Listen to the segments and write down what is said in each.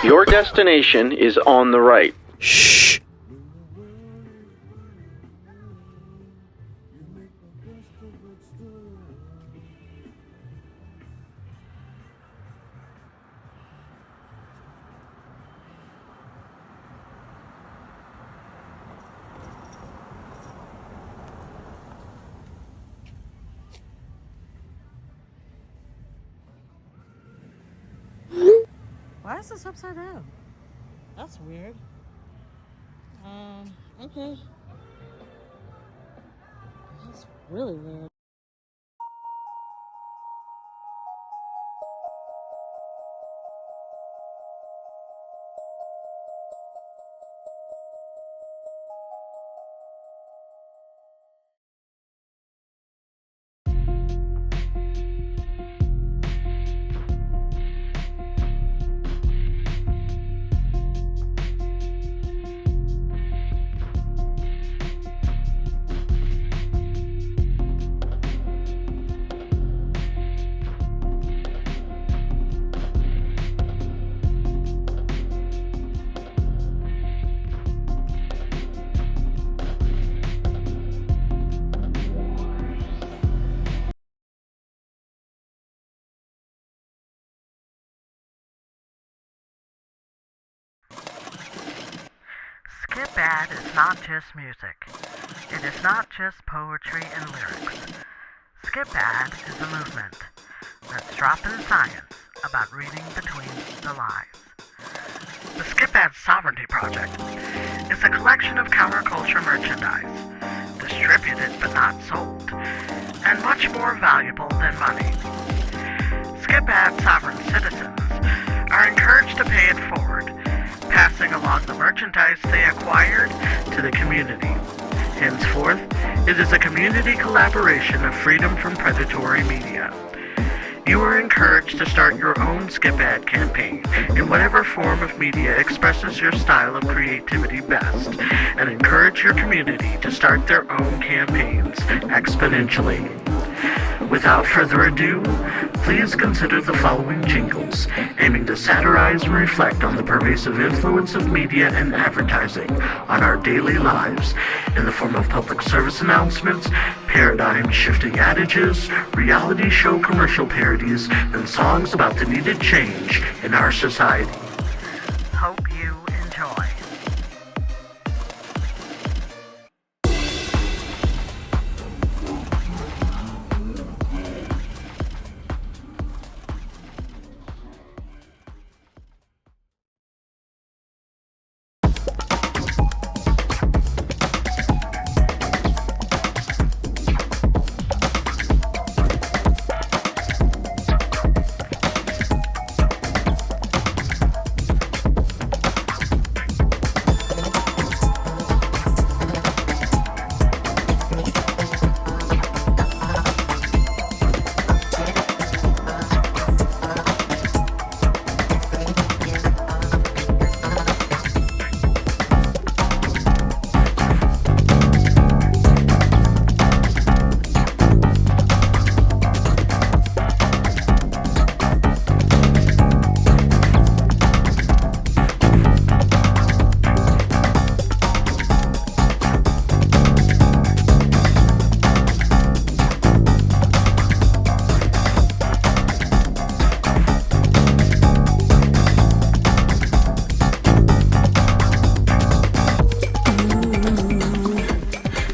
Your destination is on the right. Shh. Why is this upside down? That's weird. Okay. That's really weird. Skip Ad is not just music. It is not just poetry and lyrics. Skip Ad is a movement that's dropping science about reading between the lines. The Skip Ad Sovereignty Project is a collection of counterculture merchandise, distributed but not sold, and much more valuable than money. Skip Ad sovereign citizens are encouraged to pay it forward, passing along the merchandise they acquired to the community. Henceforth, it is a community collaboration of freedom from predatory media. You are encouraged to start your own Skip Ad campaign in whatever form of media expresses your style of creativity best, and encourage your community to start their own campaigns exponentially. Without further ado, please consider the following jingles, aiming to satirize and reflect on the pervasive influence of media and advertising on our daily lives in the form of public service announcements, paradigm-shifting adages, reality show commercial parodies, and songs about the needed change in our society. Hope you enjoy.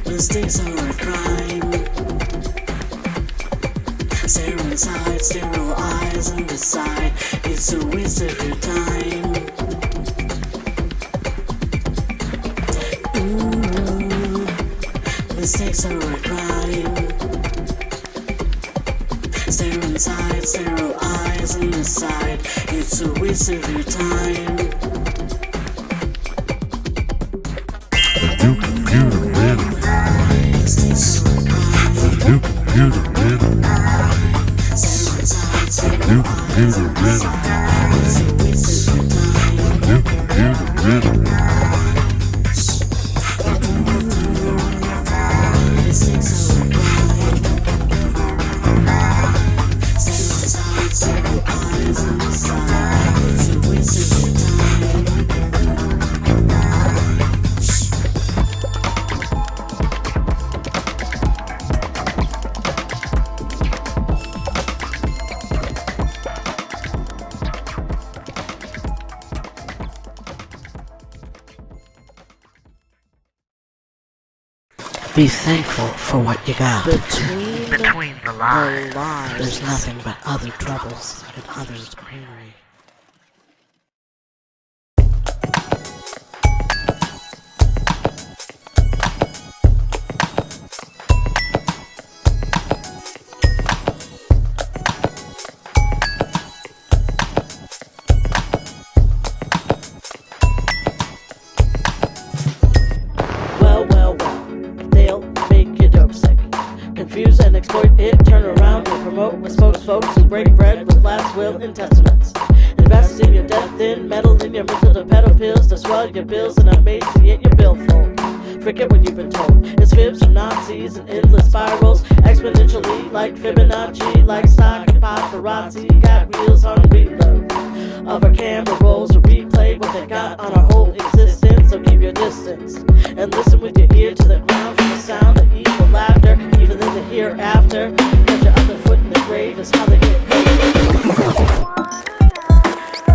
Mistakes are a crime. Stare inside, sterile eyes and decide it's a waste of your time. Mistakes are a crime. Stare inside, sterile eyes and decide it's a waste of your time. It's a waste of your time. Be thankful for what you got. Between the lines. There's nothing but other troubles and others' greenery. Well, they'll make you dope sick. Confuse and exploit it, turn around and promote with spokesfolks who break bread with last will and testaments. Invest in your death, then meddle in your mental to peddle pills to swell your bills and amaze to get your bill full. Forget what you've been told. It's fibs from Nazis and endless spirals, exponentially like Fibonacci, like stock and paparazzi. Got wheels on reload of our camera rolls to replay what they got on our whole existence. So keep your distance and listen with your ear to the ground for the sound of evil laughter, even in the hereafter. Cause your other foot in the grave is how they get paid.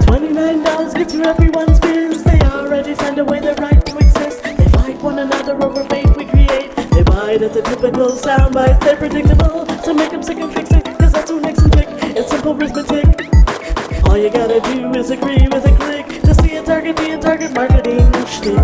$29 gets you everyone's biz. They already signed away their right to exist. They fight one another over fate we create. They bite at the typical soundbite. They're predictable, so make them sick and fix it. Cause that's who makes them tick. It's simple arithmetic. All you gotta do is agree with a click to see a target be a target marketing shtick.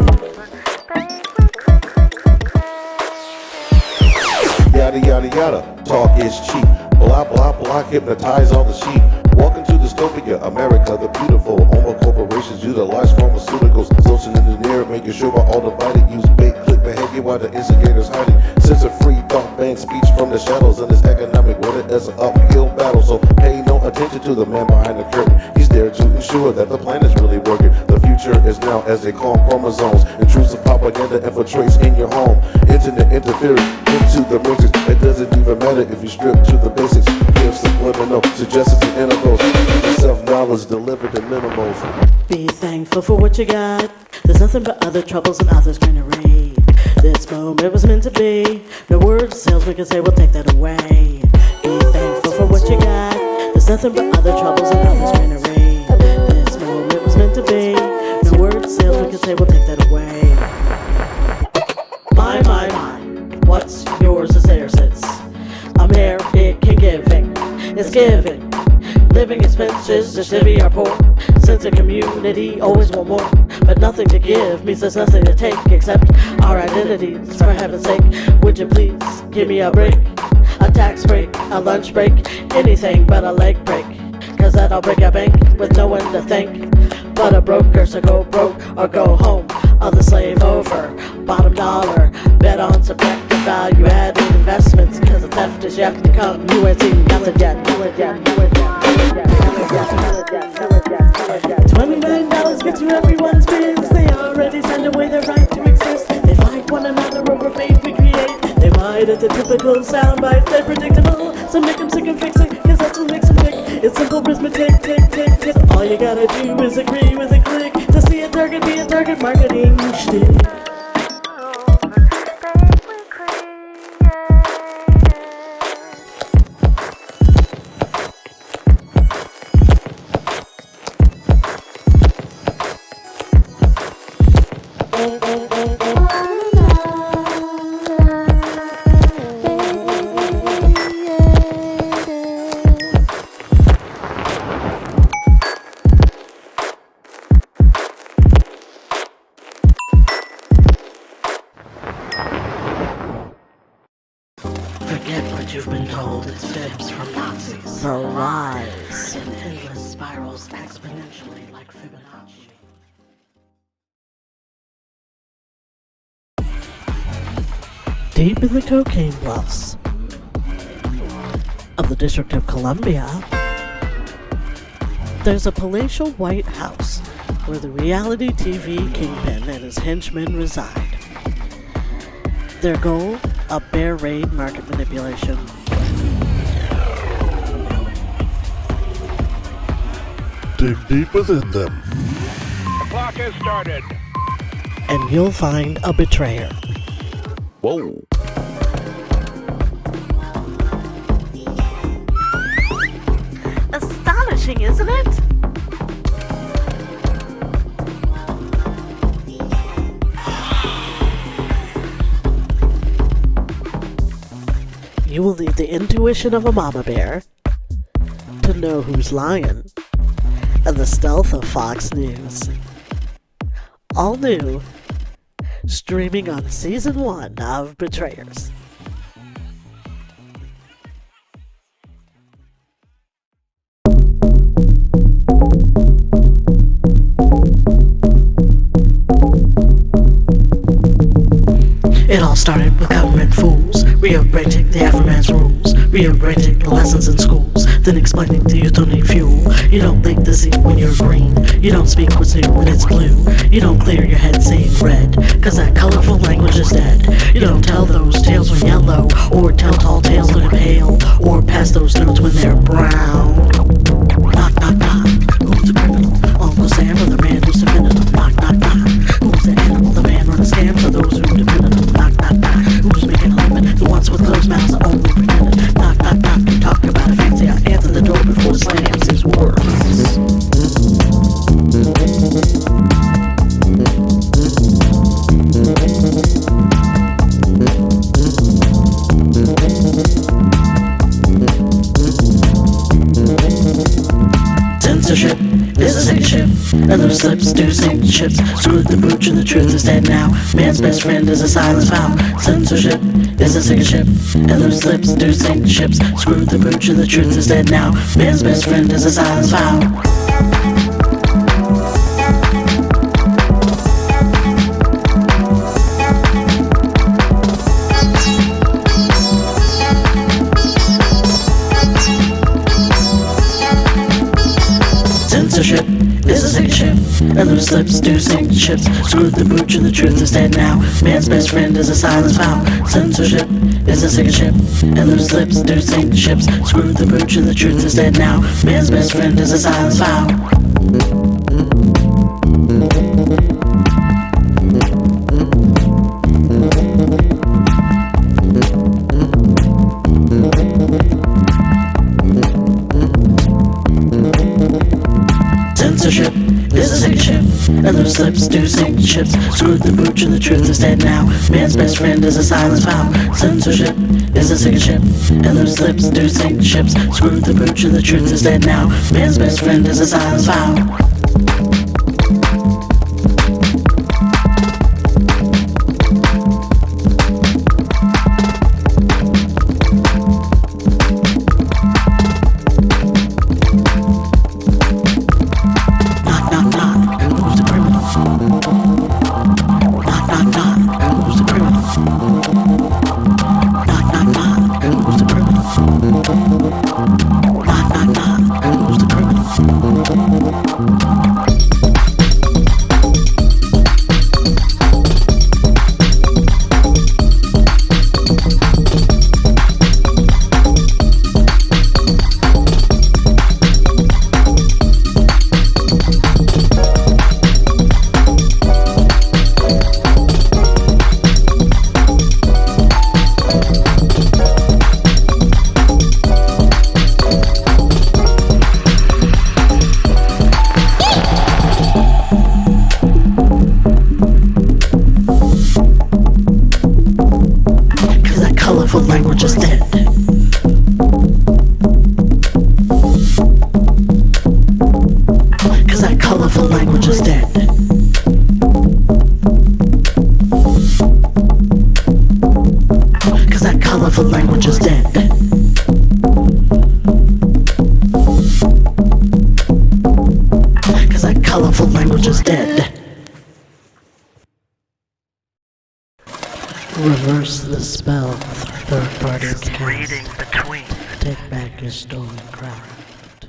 Yada yada yada, talk is cheap. Blah blah blah, hypnotize all the sheep. Welcome to dystopia, America the beautiful. Home of corporations utilize pharmaceuticals. Social engineer, making sure we're all divided. Use bait, click behavior while the instigators hiding. Censor free thought, ban speech from the shadows. In this economic world, it's an uphill battle. So pay no attention to the man behind the curtain. He's there to ensure that the plan is really working. The future is now, as they call them, chromosomes. Intrusive propaganda infiltrates in your home. Internet interference into the matrix. It doesn't even matter if you strip to the basics. Give subliminal suggestions and intervals. Self-knowledge delivered in minimals. Be thankful for what you got. There's nothing but other troubles and others greenery. This moment was meant to be. No words salesman can say we'll take that away. Be thankful for what you got. There's nothing but other troubles and others greenery. This moment was meant to be. No words salesman can say we'll take that away. My, what's yours is theirs. I'm here, it can give it. It's giving. Living expenses just divvy our poor. Sense of community, always want more. But nothing to give means there's nothing to take except our identities. For heaven's sake, would you please give me a break? A tax break, a lunch break, anything but a leg break. Cause that'll break a bank with no one to thank but a broker. So go broke or go home, other slave over. Bottom dollar, bet on subjective value added investments. Cause the theft is yet to come. You ain't seen nothing yet. $29 gets you everyone's biz. They already signed away their right to exist. They fight one another over fate we create. They bite at the typical soundbite. They're predictable, so make them sick and fix it. Cause that's what makes them tick. It's simple arithmetic, tick, tick, tick. All you gotta do is agree with a click to see a target be a target marketing shtick. Forget what you've been told, it's fibs from Nazis. The lies. And endless spirals exponentially like Fibonacci. Deep in the cocaine bluffs of the District of Columbia, there's a palatial White House where the reality TV kingpin and his henchmen reside. Their goal? A bear raid market manipulation. Dig deep within them. The clock has started. And you'll find a betrayer. Whoa. Astonishing, isn't it? You will need the intuition of a mama bear to know who's lying, and the stealth of Fox News. All new, streaming on Season 1 of Betrayers. It all started with government fools, rearranging the Afroman's rules, rearranging the lessons in schools, then explaining to you don't need fuel. You don't leak the seed when you're green, you don't speak what's new when it's blue, you don't clear your head saying red, cause that colorful language is dead. You don't tell those tales when yellow, or tell tall tales when they're pale, or pass those notes when they're brown. Knock, knock, knock, who's the criminal? Uncle Sam or the man who's defending them? Knock, knock, knock, who's the animal? The man running scam for those who depend on them? Knock, knock, knock, who's making a living? The ones with closed mouths are only pretending. Knock, knock, knock, you talk about a fancy, I answer the door before slams his words. Censorship is a sinking ship, and those slips do sink ships. Screw the booch and the truth is dead now. Man's best friend is a silence found. Censorship is a sinking ship, and those slips do sink ships. Screw the booch and the truth is dead now. Man's best friend is a silence found. Censorship is a sinking ship, and those slips do sink ships. Screw the booch and the truth is dead now. Man's best friend is a silence found. Censorship is a sinking ship, and those slips do sink ships. Screw the booch and the truth is dead now. Man's best friend is a silence found. Censorship is a sinking ship, and those slips do sink ships. Screw the booch and the truth is dead now. Man's best friend is a silence found. Censorship is a sinking ship, and those slips do sink ships. Screw the booch and the truth is dead now. Man's best friend is a silence found. Language is dead. Cause that colorful language is dead. Cause that colorful language is dead. Cause that colorful language is dead. Reverse the spell. Third party cast. Reading between. Take back your stolen craft.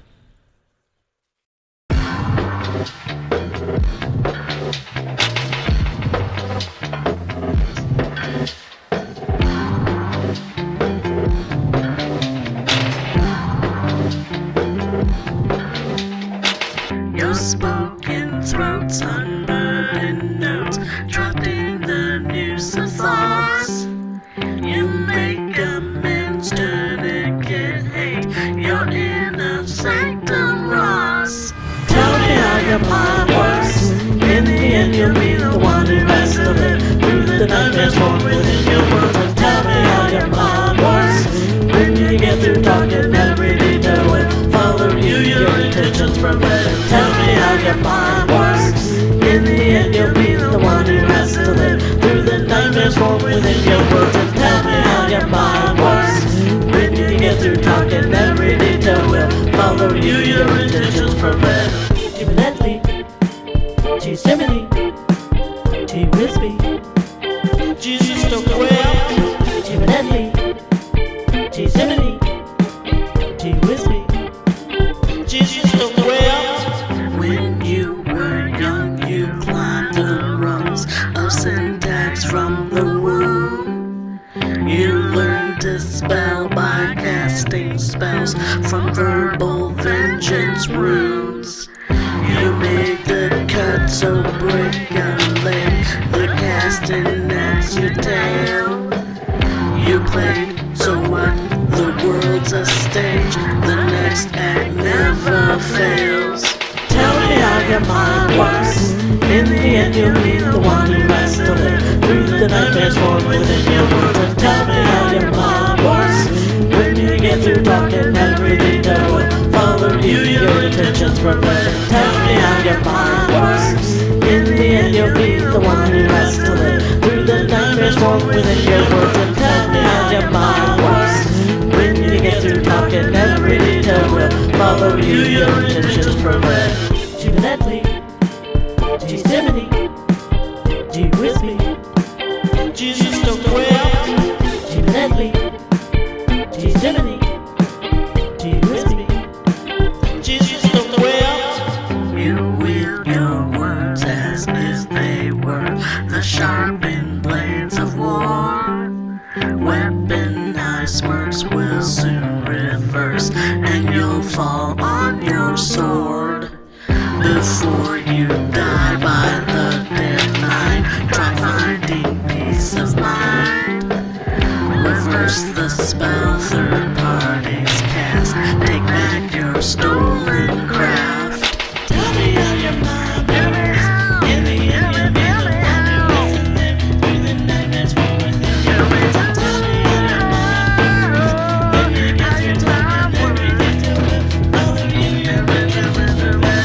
Your spoken throats, unburdened notes, dropped in the news of thoughts. You make amends, tourniquet hate, your inner prevail. Jimmy Nedley, G Simony, T Wispy, Jesus don't well. Jimmy Nedley, G Simony, T Wispy, Jesus don't well. When you were young, you climbed the rungs of syntax from the womb. You learned to spell by casting spells from verbal vengeance runes. You made the cut, so break a leg, the castanets your tail. You played, so what? The world's a stage, the next act never fails. Tell me how your mind works. In the end, you'll be the one who has to live through the nightmares formed within your world. And tell me how your mind works. When you get through talking, every detail will follow you. Your intentions prevail. Tell me how your mind works. In the end, you'll be the one who has to live through the nightmares formed within your world. And tell me how your mind works. When you get through talking, every detail will follow you. Your intentions prevail. Jimmy Nedley, G Simony, G Wispy, Jesus don't well. Jimmy Nedley, G Simony, G Wispy, Jesus don't well. You wield your words as if they were the sharpened blades of war. Weaponized smirks will soon reverse, and you'll fall on your sword. Before you die by the deadline, try finding peace of mind. Reverse the spell third parties cast, take back your stolen craft. Tell me how your mind works. In the end, you'll be the one who has to live through the nightmares from within your ways. Tell me how your mind works. When you get your time, every detail will follow you. Your intentions prevail.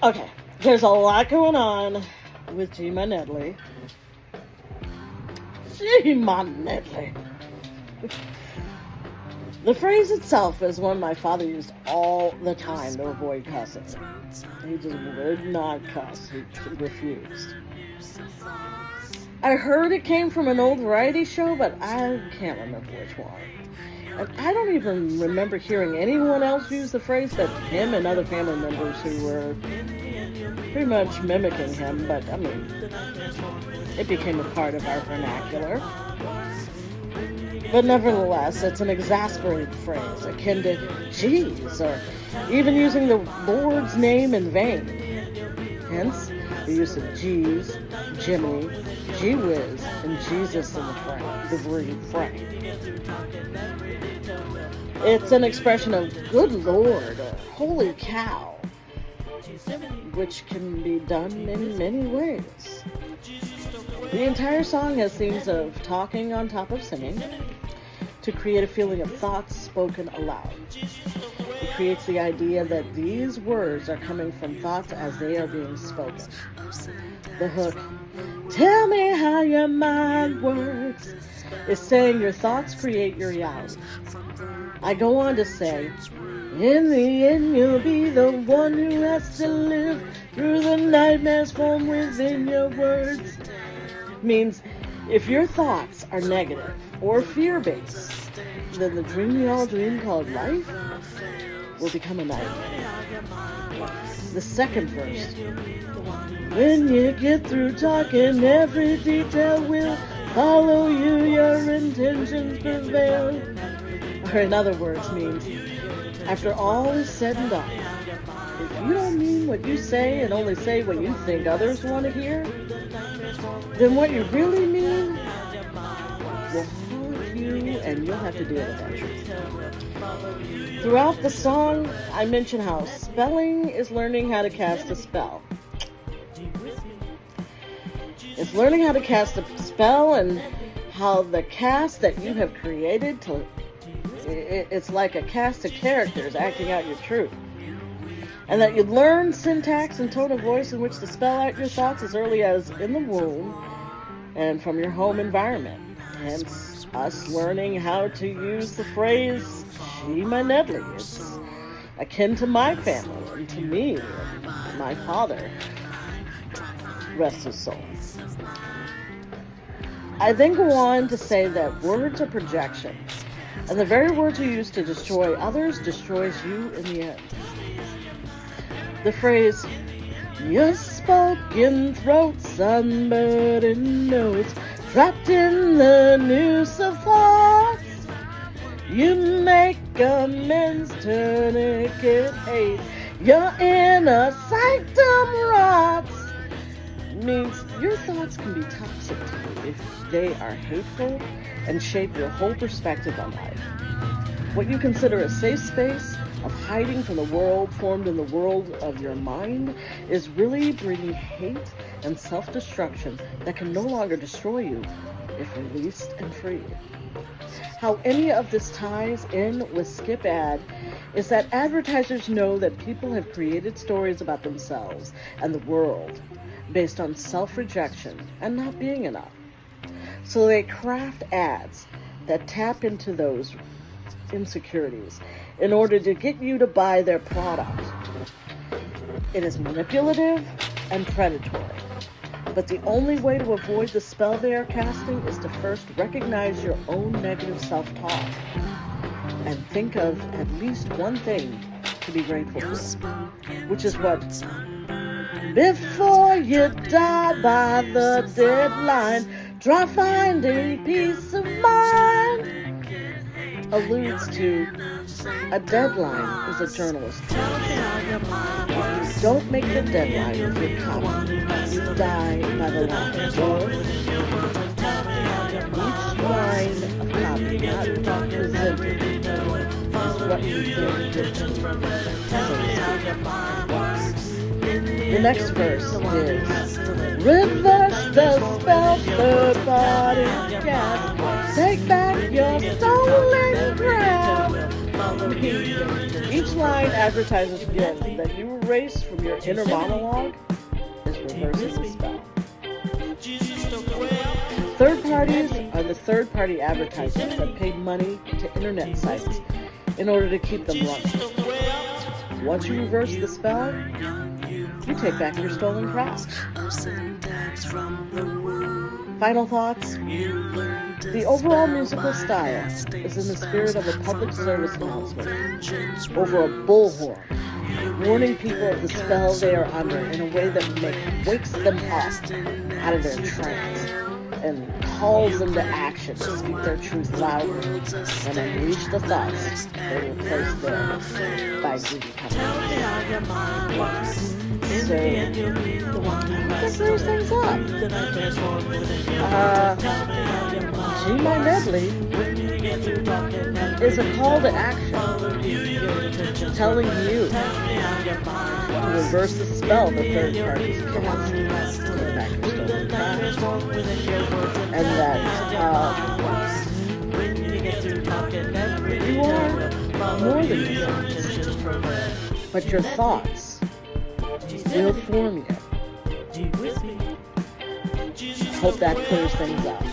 Okay, there's a lot going on with Jimmy Nedley. Jimmy Nedley. The phrase itself is one my father used all the time to avoid cussing. He just would not cuss. He refused. I heard it came from an old variety show, but I can't remember which one. And I don't even remember hearing anyone else use the phrase but him and other family members who were pretty much mimicking him, but I mean, it became a part of our vernacular. But nevertheless, it's an exasperated phrase, akin to geez, or even using the Lord's name in vain. Hence, the use of geez, Jiminy, gee whiz, and Jesus in the refrain. It's an expression of good Lord or holy cow, which can be done in many ways. The entire song has themes of talking on top of singing to create a feeling of thoughts spoken aloud. It creates the idea that these words are coming from thoughts as they are being spoken. The hook, tell me how your mind works, is saying your thoughts create your reality. I go on to say, in the end you'll be the one who has to live through the nightmares formed within your words. Means if your thoughts are negative or fear-based, then the dream we all dream called life will become a nightmare. The second verse, when you get through talking, every detail will follow you, your intentions prevail. or in other words, means after all is said and done, if you don't mean what you say and only say what you think others want to hear, then what you really mean will haunt you and you'll have to deal with that truth. Throughout the song, I mention how spelling is learning how to cast a spell. It's learning how to cast a spell, and how the cast that you have created, it's like a cast of characters acting out your truth. And that you learn syntax and tone of voice in which to spell out your thoughts as early as in the womb and from your home environment. Hence, us learning how to use the phrase, she my Nedley. It's akin to my family and to me and my father. Rest his soul. I then go on to say that words are projection, and the very words you use to destroy others destroys you in the end. The phrase, your spoken throat, sunburden notes, trapped in the noose of thoughts. You make amends, tourniquet hate, your inner sanctum rots. Means your thoughts can be toxic to you if they are hateful and shape your whole perspective on life. What you consider a safe space of hiding from the world formed in the world of your mind is really breeding hate and self-destruction that can no longer destroy you if released and freed. How any of this ties in with Skip Ad is that advertisers know that people have created stories about themselves and the world based on self-rejection and not being enough. So they craft ads that tap into those insecurities in order to get you to buy their product. It is manipulative and predatory. But the only way to avoid the spell they are casting is to first recognize your own negative self-talk and think of at least one thing to be grateful for, which is what before you die by the deadline, try finding peace of mind alludes to a deadline is a journalist. If you don't make the deadline with your copy, you die by the line. Or each line of copy not presented is what you did. The next verse is reverse the spell, third party cast, take back your stolen craft. Each line advertises again that you erase from your inner monologue is reversing the spell. Third parties are the third-party advertisers that pay money to internet sites in order to keep them running. Once you reverse the spell, you take back your stolen craft. Final thoughts. The overall musical style is in the spirit of a public service announcement over a bullhorn, warning people of the spell they are under in a way that wakes them up out of their trance and calls them to action to speak their truth loudly and unleash the thoughts they were placed there by greedy companies. So, let's clear things up. G My Medley is a call to action, telling you to reverse the spell the third parties cast, take back your stolen cash, and that you are more than your thoughts, but your thoughts will form you. Hope that clears things up.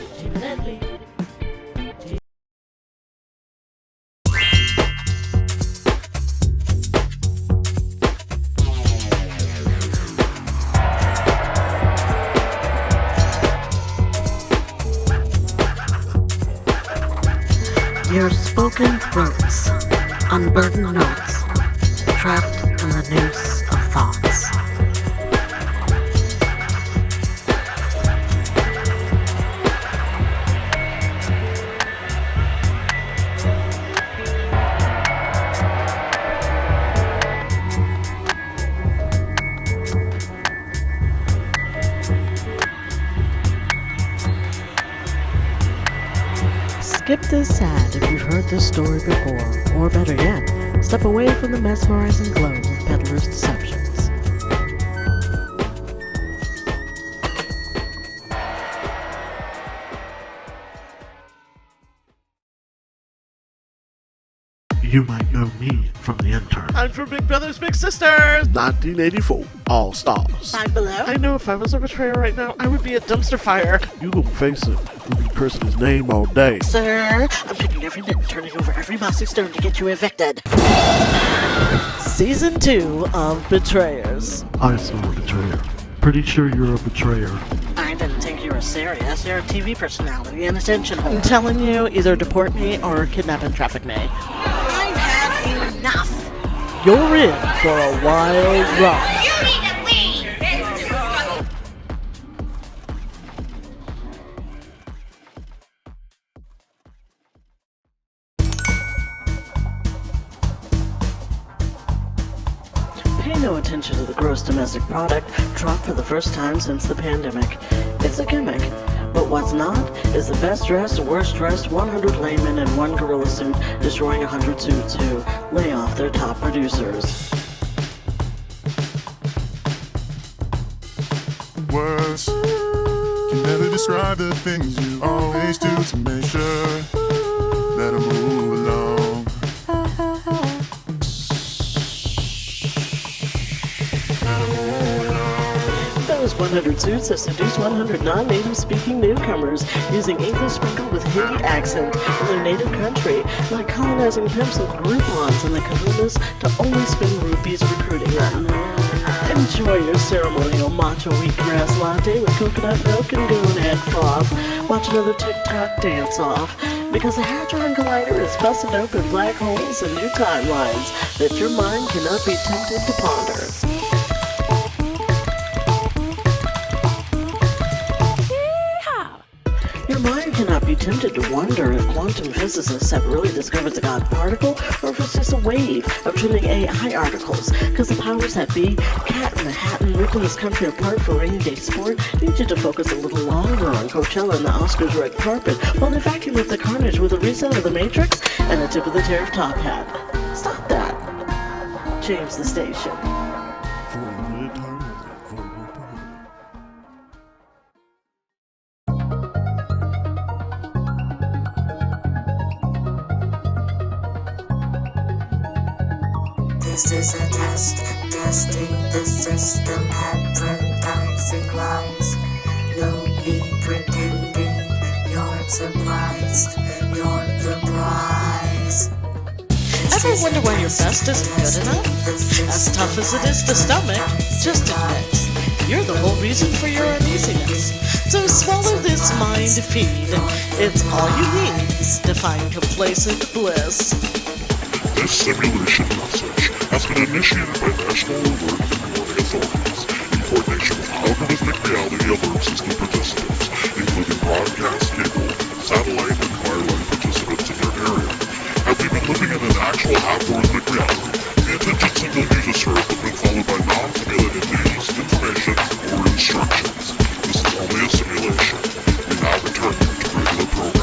Your spoken throats, unburdened notes, trapped in the noose of thoughts. Skip this ad if you've heard this story before, or better yet, step away from the mesmerizing glow of peddlers' deceptions. You might know me from The Intern. I'm from Big Brothers Big Sisters! 1984, All Stars. Five Below. I know if I was a betrayer right now, I would be a dumpster fire. You gonna face it. We'll be cursing his name all day. Sir, I'm picking every nit and turning over every mossy stone to get you evicted. Season 2 of Betrayers. I saw a betrayer. Pretty sure you're a betrayer. I didn't think you were serious. You're a TV personality and attention whore. I'm telling you, either deport me or kidnap and traffic me. I've had enough. You're in for a wild ride. You need to leave! Pay no attention to the gross domestic product dropped for the first time since the pandemic. It's a gimmick. But what's not is the best dressed, worst dressed 100 laymen in one gorilla suit destroying 100 suits who lay off their top producers. Words can never describe the things you always do to make sure that I move along. Those 100 suits have seduced 100 non-native speaking newcomers using English sprinkled with Hindi accent in their native country, like colonizing pimps and Groupons in the kahunas to only spend rupees recruiting them. Enjoy your ceremonial matcha wheatgrass latte with coconut milk and gonad froth. Watch another TikTok dance-off, because the Hadron Collider is busting open black holes and new timelines that your mind cannot be tempted to ponder. Your mind cannot be tempted to wonder if quantum physicists have really discovered the God particle, or if it's just a wave of trending AI articles. Because the powers that be, Cat in the Hat and ripping this country apart for rainy day sport, need you to focus a little longer on Coachella and the Oscars red carpet, while they vacuum up the carnage with a reset of the Matrix and a tip of the tariff top hat. Stop that. Change the station. For a limited time only, vote will prohibit. This is a test, testing the system, advertising lies. No need pretending you're surprised, you're the prize. Ever wonder why your best isn't good enough? As tough as it is to stomach, just admit, you're the whole reason for your uneasiness. So swallow this mind feed. It's all you need to find complacent bliss. This simulation message has been initiated by National Alert and Warning Authorities in coordination with algorithmic reality alert system participants, including broadcast, cable, satellite, and wireline participants in your area. Have you been living in an actual algorithmic reality? The attention signal you just heard has been followed by non-simulated news, information, or instructions. This is only a simulation. We now return you to regular programming.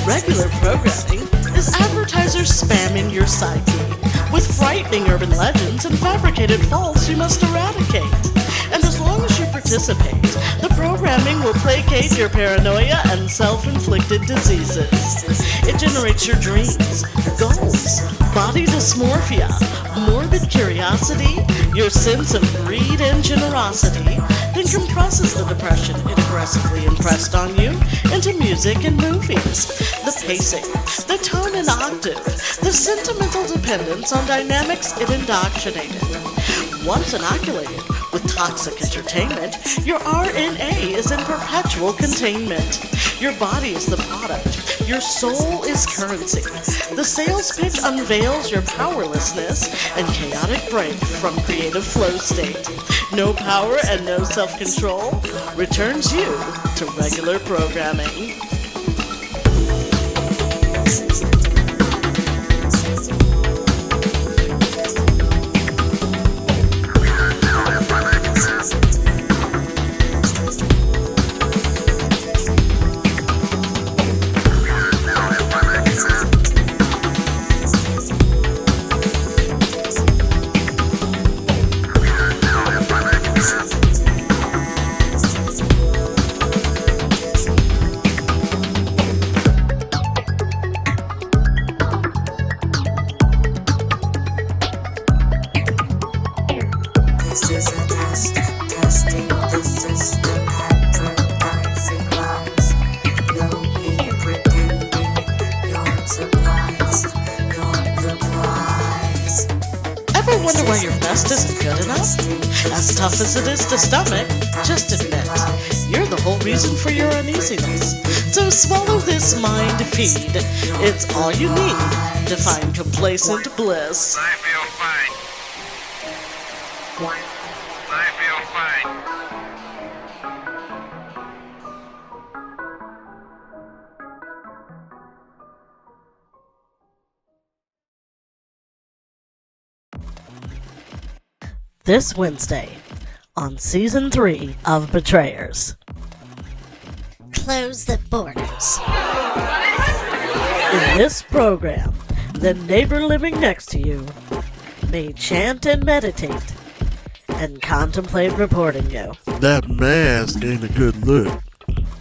Regular programming is advertisers spamming your psyche with frightening urban legends and fabricated faults you must eradicate. And as long as you participate, the programming will placate your paranoia and self-inflicted diseases. It generates your dreams, goals, body dysmorphia, morbid curiosity, your sense of greed and generosity, then compresses the depression it aggressively impressed on you into music and movies. the pacing, the tone and octave, the sentimental dependence on dynamics it indoctrinated. Once inoculated with toxic entertainment, your RNA is in perpetual containment. Your body is the product. Your soul is currency. The sales pitch unveils your powerlessness and chaotic break from creative flow state. No power and no self-control returns you to regular programming. Ever wonder why your best isn't good enough? As tough as it is to stomach, just admit, you're the whole reason for your uneasiness. So swallow this mind feed. It's all you need to find complacent bliss. I feel fine. I feel fine. This Wednesday on Season 3 of Betrayers. Close the borders. In this program, the neighbor living next to you may chant and meditate and contemplate reporting you. That mask ain't a good look.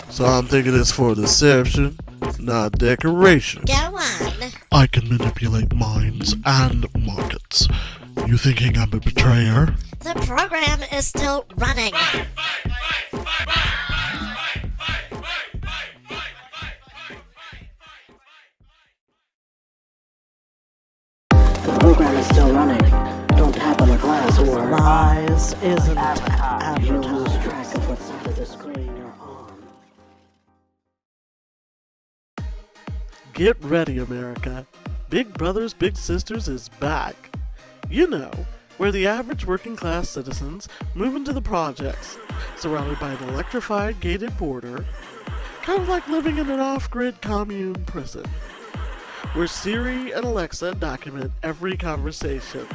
So I'm thinking it's for deception, not decoration. Go on. I can manipulate minds and markets. You thinking I'm a betrayer? The program is still running. The program is still running. Don't tap on the glass or Lies isn't you'll lose advertised. track of what side of the screen you're on. Get ready, America. Big Brothers Big Sisters is back. You know, where the average working class citizens move into the projects, surrounded by an electrified gated border, kind of like living in an off-grid commune prison, where Siri and Alexa document every conversation,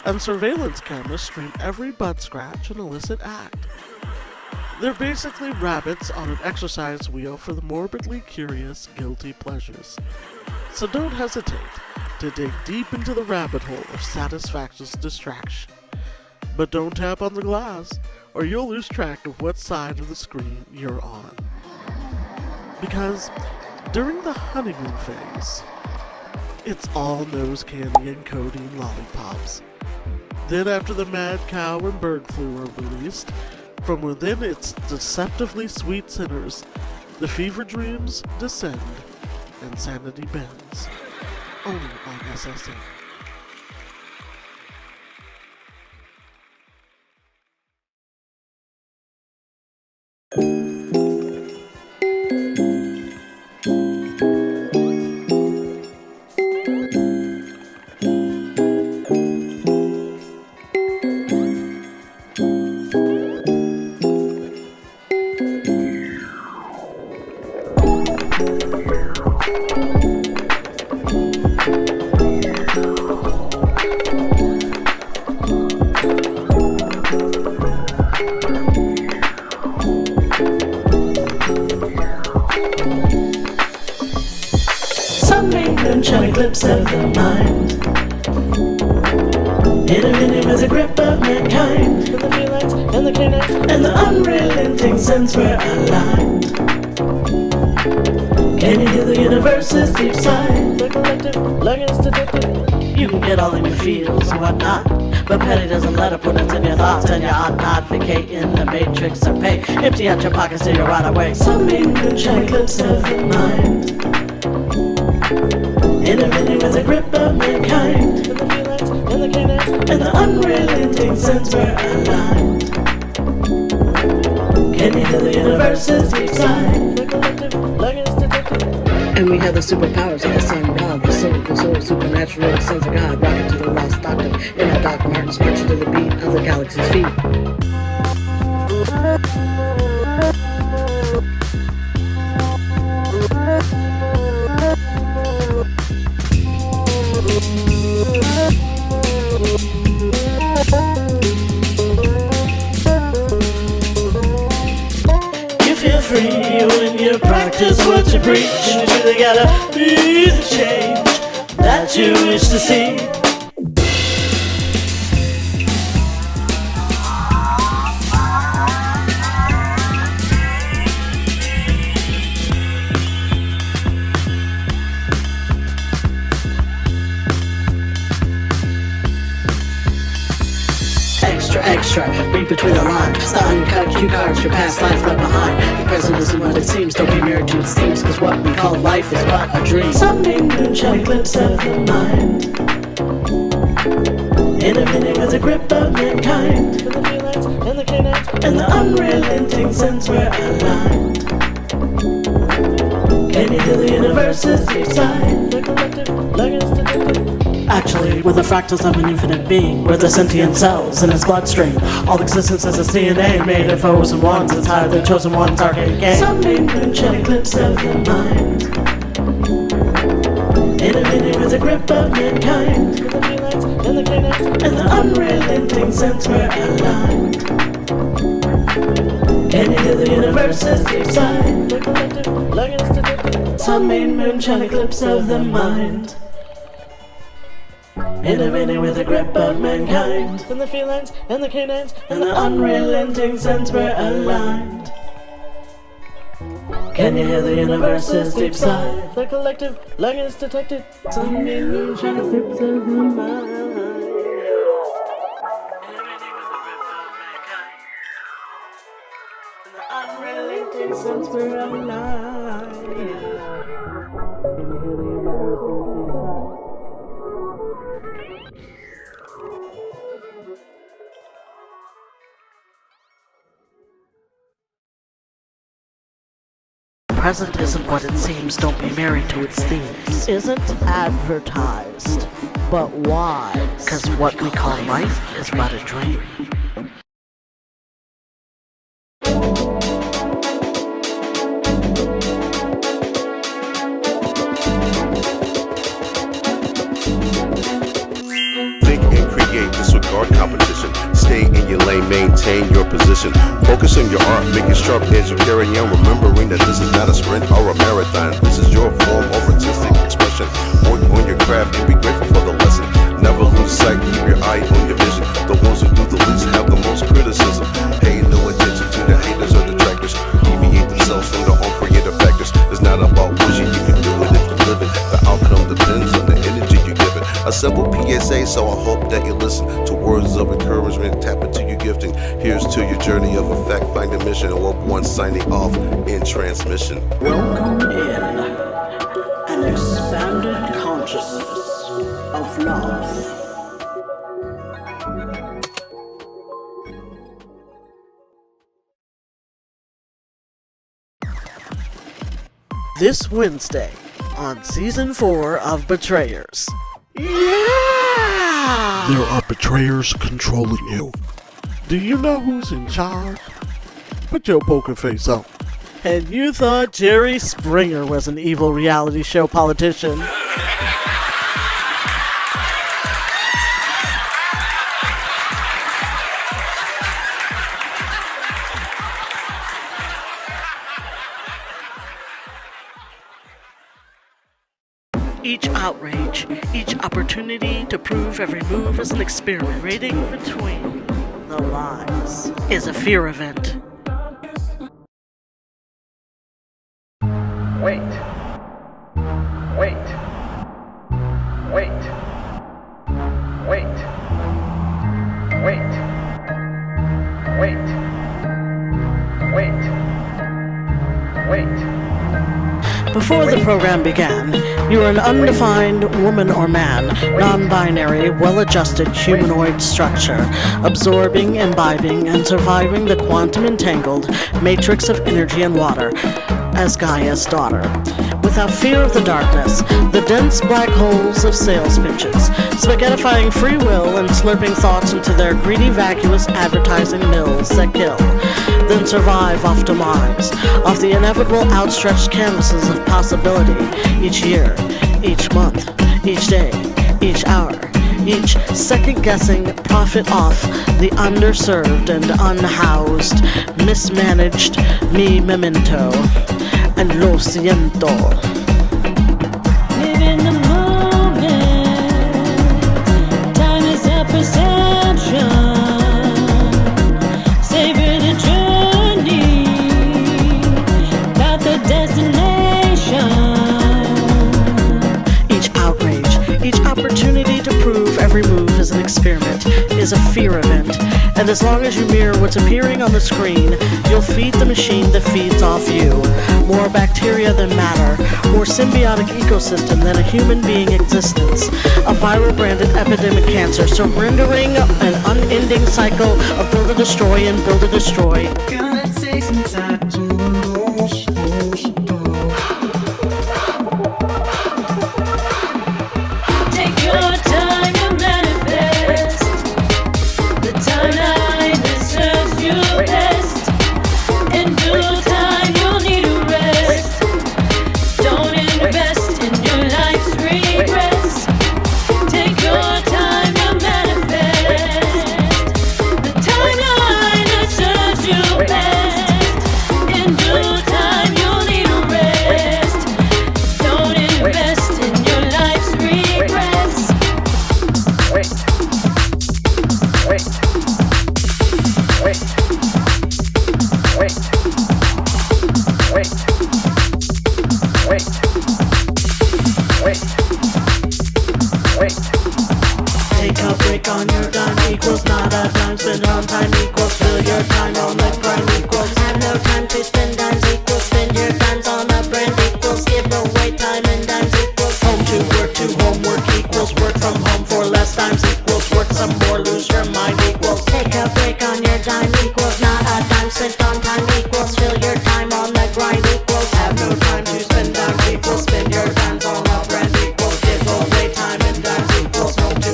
and surveillance cameras stream every butt scratch and illicit act. They're basically rabbits on an exercise wheel for the morbidly curious, guilty pleasures. So don't hesitate to dig deep into the rabbit hole of satisfaction's distraction. But don't tap on the glass, or you'll lose track of what side of the screen you're on. Because during the honeymoon phase, it's all nose candy and codeine lollipops. Then after the mad cow and bird flu are released, from within its deceptively sweet centers, the fever dreams descend and sanity bends. Only on SSN. Moonshine eclipse of the mind. Intervening with a grip of mankind. The feelings and the clinics And the unrelenting sense we're aligned. Can you hear the universe's deep sigh? the collective, like it's addictive. You can get all in your feels and whatnot, but Penny doesn't let up when it's in your thoughts, and you ought not vacate in the matrix or pay. Empty out your pockets till you're right away. Some moonshine eclipse of the mind. since we're aligned. Can you hear the universe's deep sigh? And we have the superpowers of the sun, God, the soul, supernatural sons of God, rocking to the lost doctrine in our Doc Martens, marching to the beat of the galaxy's feet. You feel free when you practice what you preach. You really gotta be the change that you wish to see. Extra, read between the lines. The uncut cue cards, your past life left behind. The present isn't what it seems, don't be married to its themes, cause what we call life is but a dream. Some moonshine eclipse of the mind, in a minute with a grip of mankind, and the felines, and the canines, and the unrelenting sense we're aligned. Can you hear the universe's deep sigh? The collective, like it's detected. Actually, we're the fractals of an infinite being. We're the sentient cells in its bloodstream. All existence is its DNA, made of O's and ones. It's higher than chosen one's arcade game. Some moonshine eclipse of the mind, in a minute with a grip of mankind, and the felines, and the canines, and the unrelenting sense we're aligned. Can you hear the universe's deep sigh? The collective, like it's detected. Some moonshine eclipse of the mind, in a minute with a grip of mankind, and the felines, and the canines, and the unrelenting sense we're aligned. Can you hear the universe's deep sigh? The collective, like it's detected. Some moonshine eclipse of the mind. Unrelenting sense we're alive. Can you hear the universe's deep sigh? Present isn't what it seems, don't be married to its themes. Isn't advertised, but why? Cause what we call life is but a dream. Think and create, disregard competition. Stay in your lane, maintain your position. Focus on your art, make it sharp as you carry on. Remembering that this is not a sprint or a marathon. This is your form of artistic expression. Work on your craft and be grateful for the lesson. Never lose sight, keep your eye on your vision. The ones who do the least have the most criticism. Pay no attention to the haters or detractors who deviate themselves from their own creative factors. It's not about wishing, you can do it if you live it. The outcome depends on the energy you give it. A simple PSA, so I hope that you listen to words of encouragement. Tap into your gifting. Here's to your journey of a fact-finding mission. Or one signing off in transmission. Welcome in an expanded consciousness of love. This Wednesday on Season 4 of Betrayers. Yeah! There are betrayers controlling you. Do you know who's in charge? Put your poker face up. And you thought Jerry Springer was an evil reality show politician. Each outrage, each opportunity to prove every move is an experiment. Reading between the lines is a fear event. Wait. Wait. Wait. Wait. Wait. Wait. Wait. Wait. Before the program began, you were an undefined woman or man, non-binary, well-adjusted humanoid structure, absorbing, imbibing, and surviving the quantum-entangled matrix of energy and water as Gaia's daughter. Without fear of the darkness, the dense black holes of sales pitches, spaghettifying free will and slurping thoughts into their greedy, vacuous advertising mills that kill, then survive off demise, off the inevitable outstretched canvases of possibility, each year, each month, each day, each hour, each second-guessing profit off the underserved and unhoused, mismanaged mi memento and lo siento. Live in the moment, time is a perception, savor the journey, not the destination. Each outrage, each opportunity to prove every move is an experiment, is a fear event, and as long as you mirror what's appearing on the screen, you'll feed the machine that feeds off you. More bacteria than matter, more symbiotic ecosystem than a human being existence. A viral branded epidemic cancer surrendering an unending cycle of build or destroy and build or destroy. Gonna take some time to lose. Take your time to manifest the timeline that serves you best. In due time, you'll need a rest. Don't invest in your life's regrets. Take your time to manifest the timeline that serves you best. In due time, you'll need a rest. Don't invest in your life's regrets. Wait. Wait. Wait. Wait. Wait. Wait. Wait. Wait. Take a break on your dime equals not a dime spent on time equals fill your time on the grind equals have no time to spend dimes equals spend your dimes on a brand equals give away time and dimes equals home to homework equals work from home for less times equals work some more lose your mind equals take a break on your dime equals not a dime spent on time equals fill your time on the grind equals have no time to spend dimes equals spend your dimes on a brand equals give away time and dimes equals home to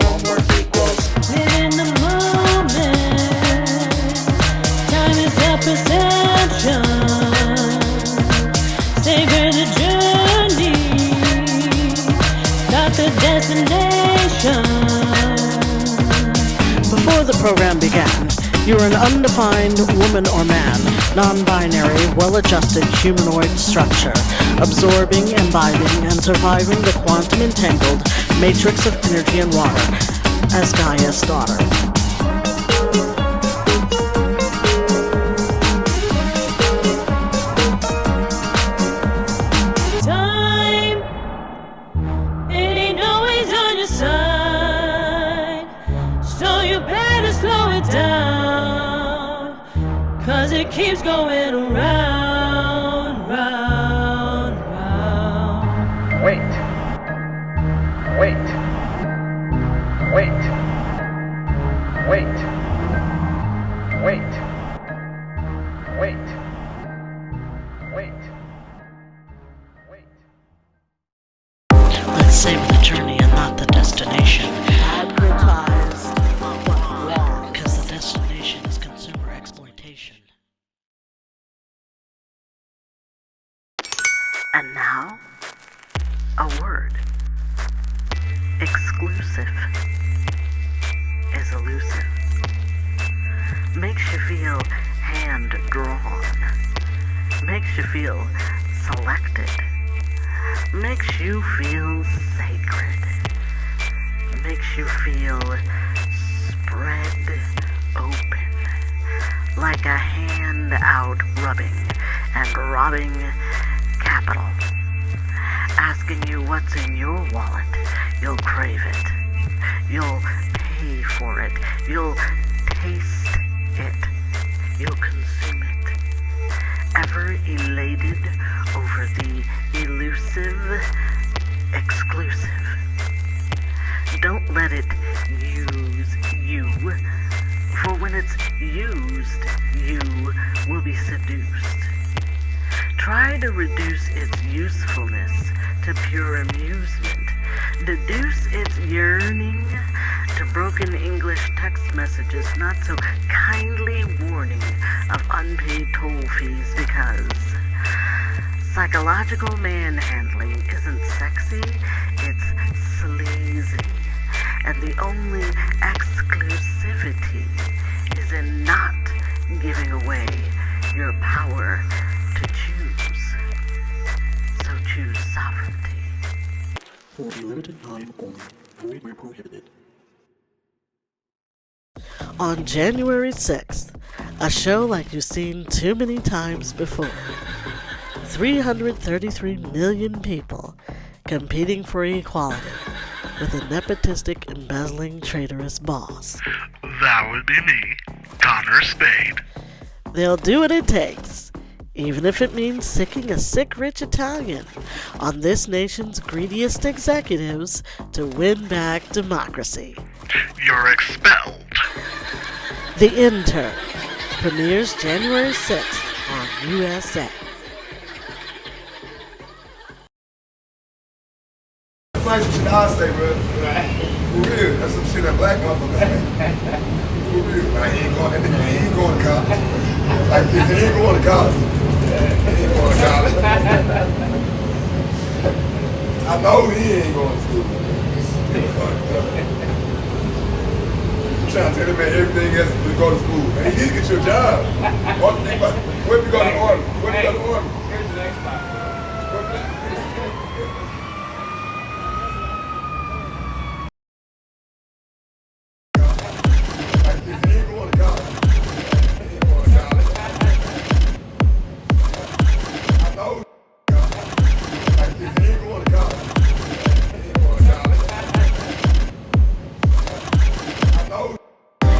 homework equals Live in the moment. Time is a perception. Savor the journey, not the destination. Before the program began, you were an undefined woman or man, non-binary, well-adjusted humanoid structure, absorbing, imbibing, and surviving the quantum-entangled matrix of energy and water as Gaia's daughter. Time, it ain't always on your side, so you better slow it down, 'cause it keeps going around, round, round. Wait. Wait. Wait. Wait. Wait. Wait. Wait. Wait. Let's savor the journey and not the destination. Advertised. Because the destination is consumer exploitation. And now, a word. Exclusive is elusive. Makes you feel hand-drawn. Makes you feel selected. Makes you feel sacred. Makes you feel spread open. Like a hand out rubbing and robbing capital. Asking you what's in your wallet. You'll crave it. You'll pay for it. You'll taste it. You'll consume it. ever elated over the elusive exclusive? Don't let it use you, for when it's used, you will be seduced. Try to reduce its usefulness to pure amusement. Deduce its yearning to broken English text messages not so kindly warning of unpaid toll fees, because psychological manhandling isn't sexy, it's sleazy. And the only exclusivity is in not giving away your power to choose. So choose sovereignty. For a limited time only, void where prohibited. On January 6th, a show like you've seen too many times before. 333 million people competing for equality with a nepotistic, embezzling, traitorous boss. That would be me, Connor Spade. They'll do what it takes, even if it means sicking a sick rich Italian on this nation's greediest executives to win back democracy. You're expelled. The Intern premieres January 6th on USA. That's like some shit I say, bro. For real. That's some shit that black motherfuckers say. For real. Like, he ain't going to college. Like, he ain't going to college. He ain't going to college. I know he ain't going to school. He's fucked up. I'm trying to tell him, man, everything else to go to school. Man, he need to get you a job. What if you go to Army? What if you go to Army? Here's the next spot.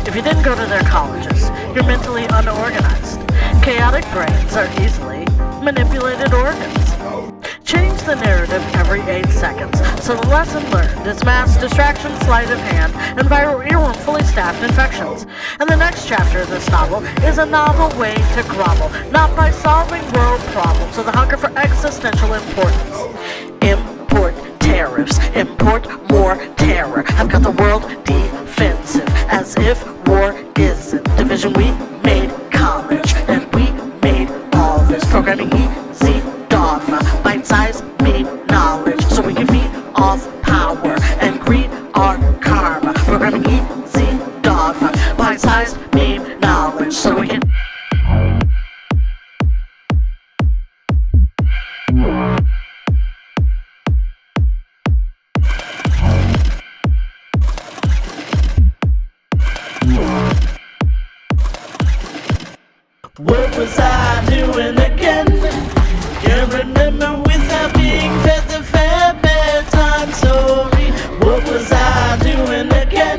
If you didn't go to their colleges, you're mentally unorganized. Chaotic brains are easily manipulated organs. Change the narrative every 8 seconds, so the lesson learned is mass distraction, sleight of hand, and viral earworm fully staffed infections. And the next chapter of this novel is a novel way to grovel, not by solving world problems with a hunger for existential importance. Import tariffs, import more terror. I've got the world defensive, as if war isn't division. We made college, and we made all this programming easy dogma, bite-sized made knowledge, so we can feed off power and greed our karma. Programming easy dogma, bite-sized made knowledge, so we can. What was I doing again? Can't remember without being fed the fair bedtime story. What was I doing again?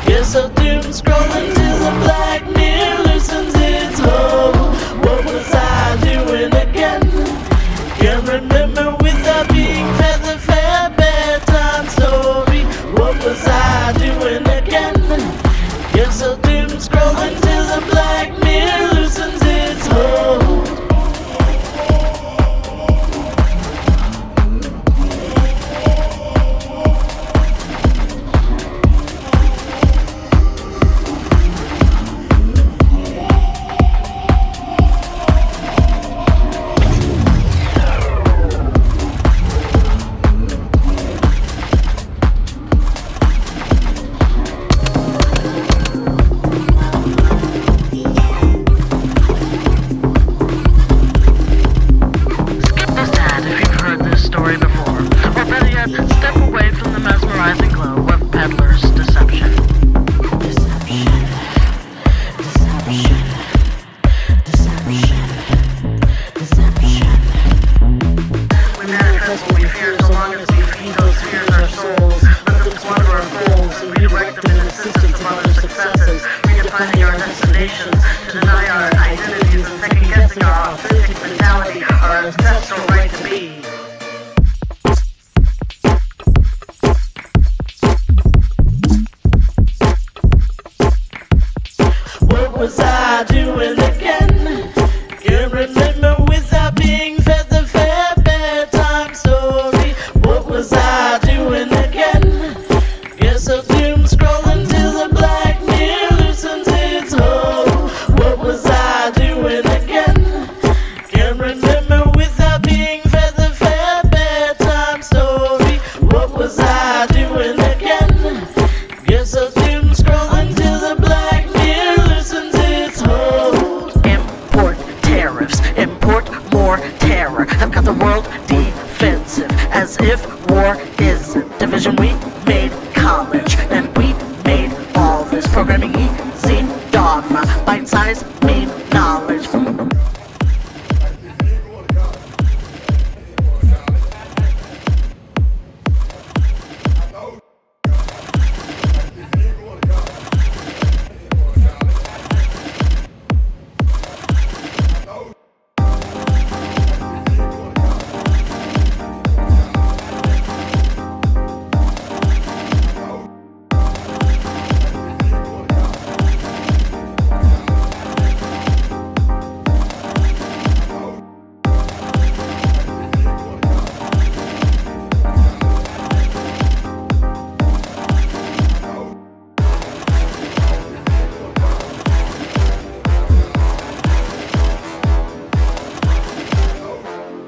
Guess I'll doom scrolling till the black mirror loosens its hold. What was I doing again? Can't remember without being fed the fair bedtime story. What was I doing again? Guess I'll doom scrolling till the black mirror loosens its hold. Redefining our destinations, to deny our identities and second guessing reflecting our authentic mentality, our ancestral right to be. What was I doing again? Can't remember without being fed the fair bedtime story. What was I doing again? Guess I'll doom scrolling till the black mirror loosens its hold. What was I doing again? Can't remember without being fed the fair bedtime story. What was I doing again? Guess I'll doom scrolling till the black mirror loosens its hold. Import tariffs, import more terror. I've got the world defensive, as if war isn't division. We made college, and we made all this programming easy. Dogma, bite-sized meme knowledge.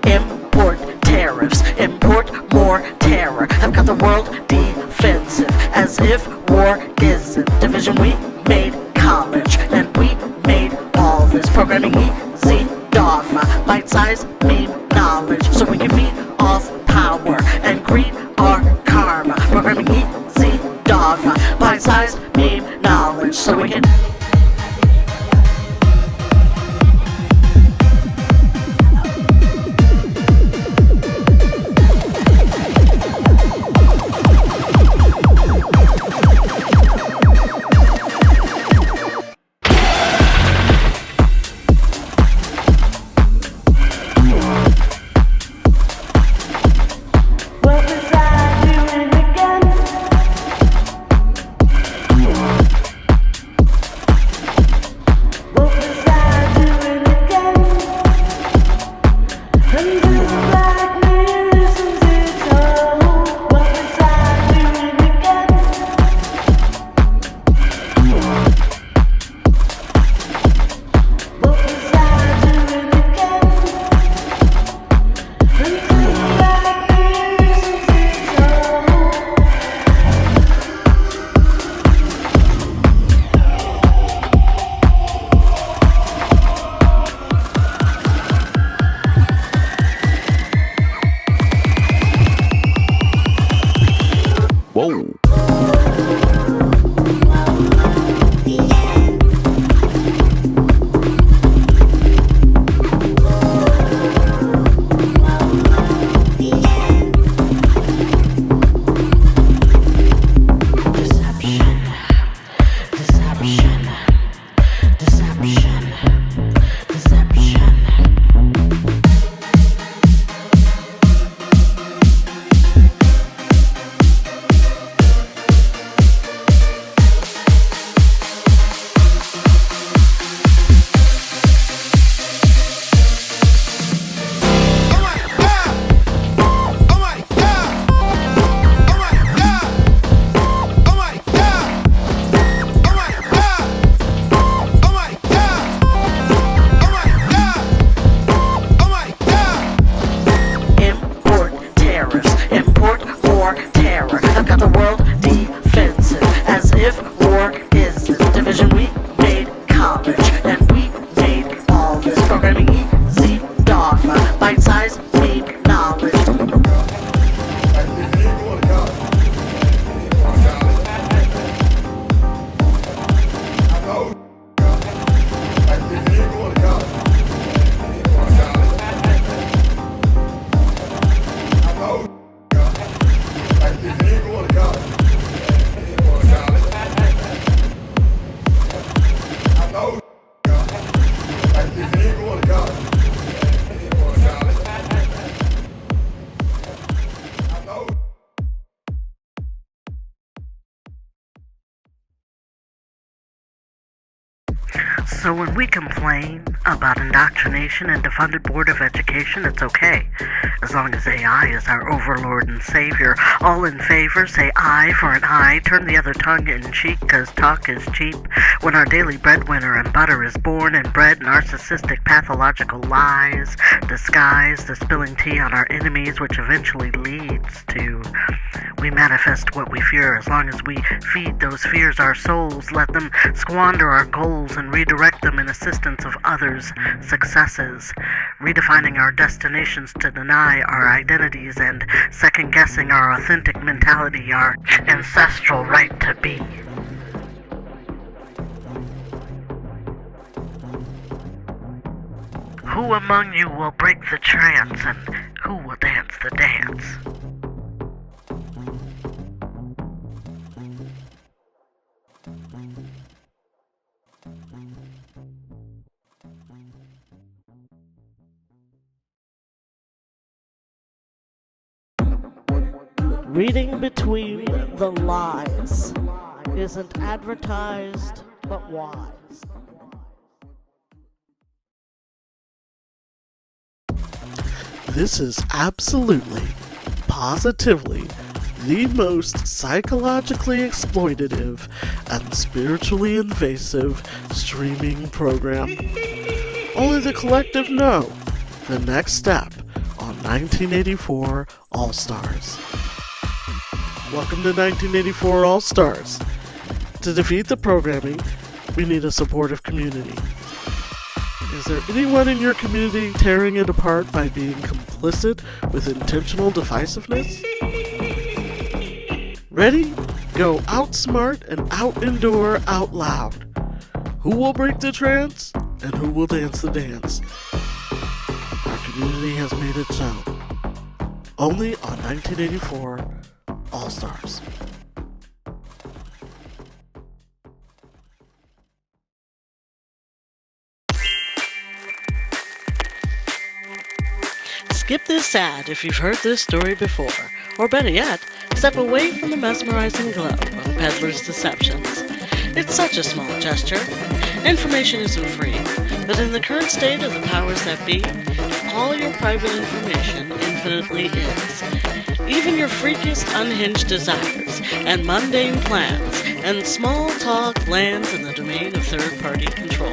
Import tariffs, import more terror. I've got the world defensive, as if war isn't division. We made college, and we made all this programming easy. Dogma, bite-sized meme knowledge, so we can feed off power and greed our karma. Programming easy. Dogma, bite-sized meme knowledge, so we can. What was I doing again? What was I doing again? Until the black mirror loosens its hold. What was I doing again? What was I doing again? Until the black mirror loosens its hold. Whoa. So when we complain about indoctrination and defunded Board of Education, it's okay. As long as AI is our overlord and savior. All in favor, say aye for an eye. Turn the other tongue in cheek, 'cause talk is cheap. When our daily breadwinner and butter is born and bred narcissistic pathological lies, disguise the spilling tea on our enemies, which eventually leads to... We manifest what we fear. As long as we feed those fears our souls, let them squander our goals and redirect them in assistance of others' successes, redefining our destinations to deny our identities and second-guessing our authentic mentality, our ancestral right to be. Who among you will break the trance, and who will dance the dance? Reading between the lies isn't advertised, but wise. This is absolutely, positively, the most psychologically exploitative and spiritually invasive streaming program. Only the collective know the next step on 1984 All-Stars. Welcome to 1984 All-Stars. To defeat the programming, we need a supportive community. Is there anyone in your community tearing it apart by being complicit with intentional divisiveness? Ready? Go outsmart and out-endure out loud. Who will break the trance and who will dance the dance? Our community has made it so. Only on 1984 All-Stars. Skip this ad if you've heard this story before, or better yet, step away from the mesmerizing glow of a peddler's deceptions. It's such a small gesture. Information isn't free, but in the current state of the powers that be, all your private information infinitely is. Even your freakiest unhinged desires and mundane plans and small talk lands in the domain of third-party control.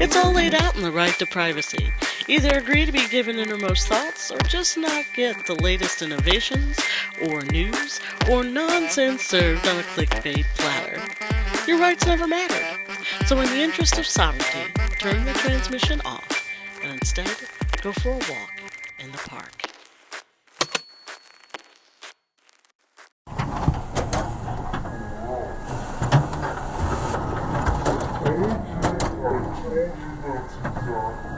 It's all laid out in the right to privacy. Either agree to be given innermost thoughts or just not get the latest innovations or news or nonsense served on a clickbait platter. Your rights never mattered. So in the interest of sovereignty, turn the transmission off and instead go for a walk in the park. I told you not to, Doc.